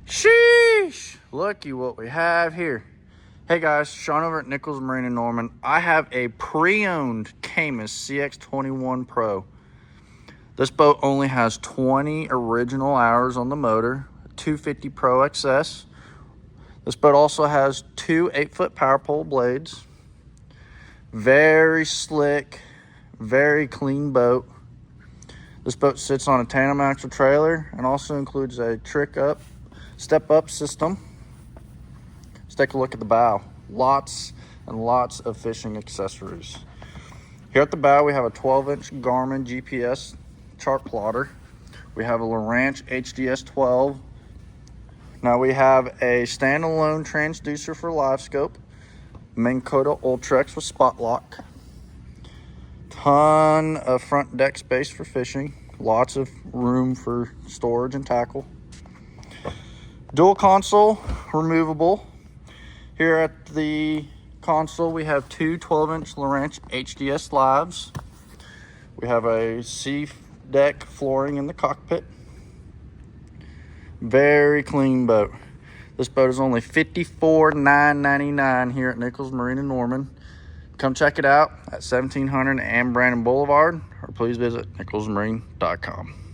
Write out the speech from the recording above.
Sheesh! Looky what we have here. Hey guys, Sean over at Nichols Marine in Norman. I have a pre-owned Caymas CX 21 Pro. This boat only has 20 original hours on the motor, 250 Pro XS. This boat also has two 8-foot power pole blades. Very slick, very clean boat. This boat sits on a tandem axle trailer and also includes a step up system. Let's take a look at the bow. Lots and lots of fishing accessories. Here at the bow, we have a 12-inch Garmin GPS chart plotter. We have a Lowrance HDS 12. Now we have a standalone transducer for Livescope, Minn Kota Ultrex with spot lock. Ton of front deck space for fishing. Lots of room for storage and tackle. Dual console, removable. Here at the console, we have two 12-inch Lowrance HDS lives. We have a sea deck flooring in the cockpit. Very clean boat. This boat is only $54,999 here at Nichols Marine in Norman. Come check it out at 1700 Am Brandon Boulevard, or please visit nicholsmarine.com.